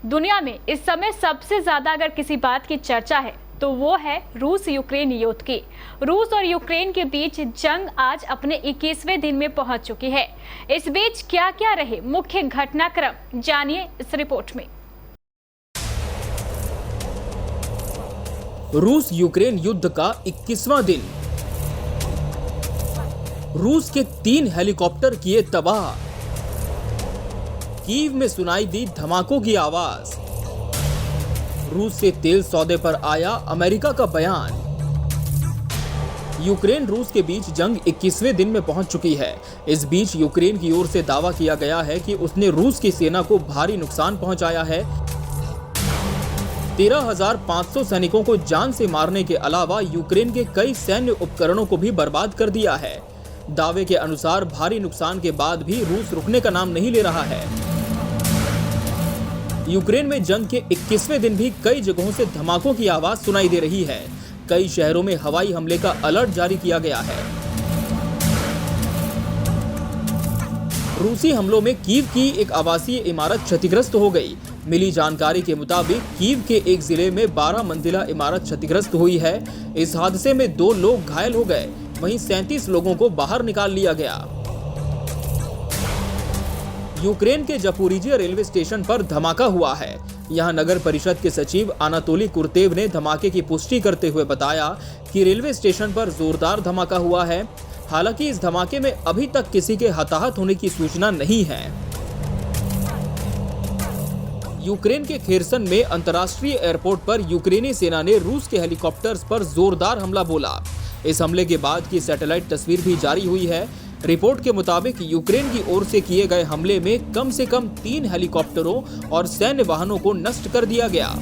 दुनिया में इस समय सबसे ज्यादा अगर किसी बात की चर्चा है तो वो है रूस यूक्रेन युद्ध की। रूस और यूक्रेन के बीच जंग आज अपने 21वें दिन में पहुंच चुकी है। इस बीच क्या क्या रहे मुख्य घटनाक्रम, जानिए इस रिपोर्ट में। रूस यूक्रेन युद्ध का 21वां दिन। रूस के 3 हेलीकॉप्टर किए तबाह। कीव में सुनाई दी धमाकों की आवाज। रूस से तेल सौदे पर आया अमेरिका का बयान। यूक्रेन रूस के बीच जंग 21वें दिन में पहुंच चुकी है। इस बीच यूक्रेन की ओर से दावा किया गया है कि उसने रूस की सेना को भारी नुकसान पहुंचाया है। 13,500 सैनिकों को जान से मारने के अलावा यूक्रेन के कई सैन्य उपकरणों को भी बर्बाद कर दिया है। दावे के अनुसार भारी नुकसान के बाद भी रूस रुकने का नाम नहीं ले रहा है। यूक्रेन में जंग के 21वें दिन भी कई जगहों से धमाकों की आवाज सुनाई दे रही है। कई शहरों में हवाई हमले का अलर्ट जारी किया गया है। रूसी हमलों में कीव की एक आवासीय इमारत क्षतिग्रस्त हो गई। मिली जानकारी के मुताबिक कीव के एक जिले में 12 मंजिला इमारत क्षतिग्रस्त हुई है। इस हादसे में 2 लोग घायल हो गए, वहीं 37 लोगों को बाहर निकाल लिया गया। यूक्रेन के जापोरिजिया रेलवे स्टेशन पर धमाका हुआ है। यहां नगर परिषद के सचिव अनातोली कुर्तेव ने धमाके की पुष्टि करते हुए बताया कि रेलवे स्टेशन पर जोरदार धमाका हुआ है। हालांकि इस धमाके में अभी तक किसी के हताहत होने की सूचना नहीं है। यूक्रेन के खेरसन में अंतर्राष्ट्रीय एयरपोर्ट पर यूक्रेनी सेना ने रूस के हेलीकॉप्टर्स पर जोरदार हमला बोला। इस हमले के बाद की सैटेलाइट तस्वीर भी जारी हुई है। रिपोर्ट के मुताबिक यूक्रेन की ओर से किए गए हमले में कम से कम 3 हेलीकॉप्टरों और सैन्य वाहनों को नष्ट कर दिया गया।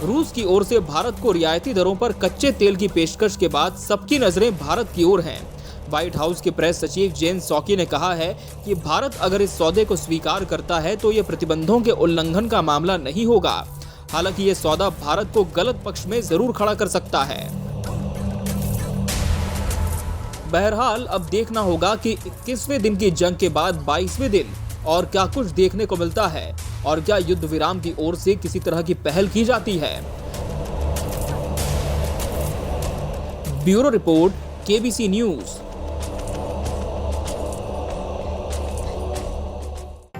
रूस की ओर से भारत को रियायती दरों पर कच्चे तेल की पेशकश के बाद सबकी नजरें भारत की ओर हैं। व्हाइट हाउस के प्रेस सचिव जेन सॉकी ने कहा है कि भारत अगर इस सौदे को स्वीकार करता है तो ये प्रतिबंधों के उल्लंघन का मामला नहीं होगा। हालांकि ये सौदा भारत को गलत पक्ष में जरूर खड़ा कर सकता है। बहरहाल अब देखना होगा कि 21वें दिन की जंग के बाद 22वें दिन और क्या कुछ देखने को मिलता है और क्या युद्ध विराम की ओर से किसी तरह की पहल की जाती है। Bureau report, KBC news.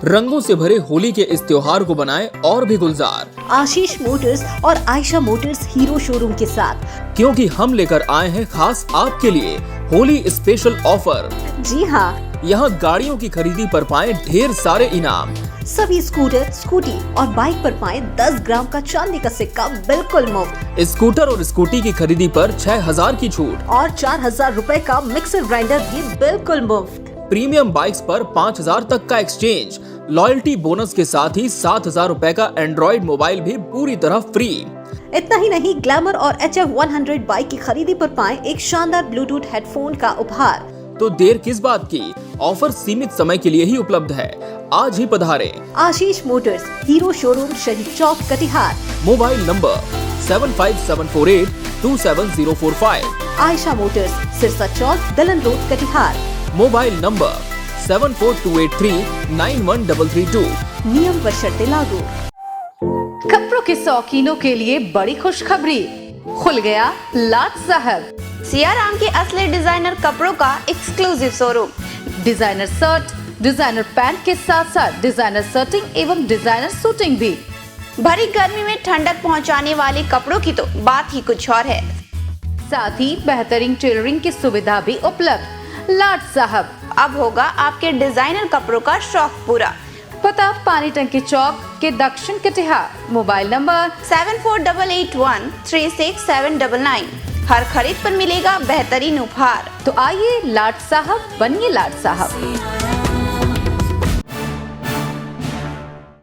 रंगों से भरे होली के इस त्योहार को बनाएं और भी गुलजार आशीष मोटर्स और आयशा मोटर्स हीरो शोरूम के साथ, क्योंकि हम लेकर आए हैं खास आपके लिए होली स्पेशल ऑफर। जी हाँ, यहाँ गाड़ियों की खरीदी पर पाएं ढेर सारे इनाम। सभी स्कूटर, स्कूटी और बाइक पर पाएं 10 ग्राम का चांदी का सिक्का बिल्कुल मुफ्त। स्कूटर और स्कूटी की खरीदी पर 6,000 की छूट और 4,000 रुपए का मिक्सर ग्राइंडर भी बिल्कुल मुफ्त। प्रीमियम बाइक्स पर 5,000 तक का एक्सचेंज। लॉयल्टी बोनस के साथ ही 7,000 रुपए का एंड्रॉइड मोबाइल भी पूरी तरह फ्री। इतना ही नहीं, ग्लैमर और HF100 बाइक की खरीदी पर पाएं एक शानदार ब्लूटूथ हेडफोन का उपहार। तो देर किस बात की, ऑफर सीमित समय के लिए ही उपलब्ध है। आज ही पधारे आशीष Motors Hero showroom, Shaheed Chowk, Katihar. Mobile number 7574827045। Ayesha motors, Sirsa Chowk, Dalan road, Katihar. Mobile number 7428391332। नियम व शर्तें लागू। कपड़ों के शौकीनों के लिए बड़ी खुशखबरी, खुल गया लाट साहब। सियाराम के असली डिजाइनर कपड़ों का exclusive showroom. Designer shirt, designer pant के साथ साथ डिजाइनर शर्टिंग एवं डिजाइनर सूटिंग भी। भरी गर्मी में ठंडक पहुंचाने वाले कपड़ों की तो बात ही कुछ और है। साथ ही बेहतरीन टेलरिंग की सुविधा भी उपलब्ध। लाट साहब, अब होगा आपके डिजाइनर कपड़ों का शौक पूरा। पता पानी टंकी चौक के दक्षिण कटिहार। Mobile number 7488136799। हर खरीद पर मिलेगा बेहतरीन उपहार। तो आइए लाट साहब बनिए लाट साहब।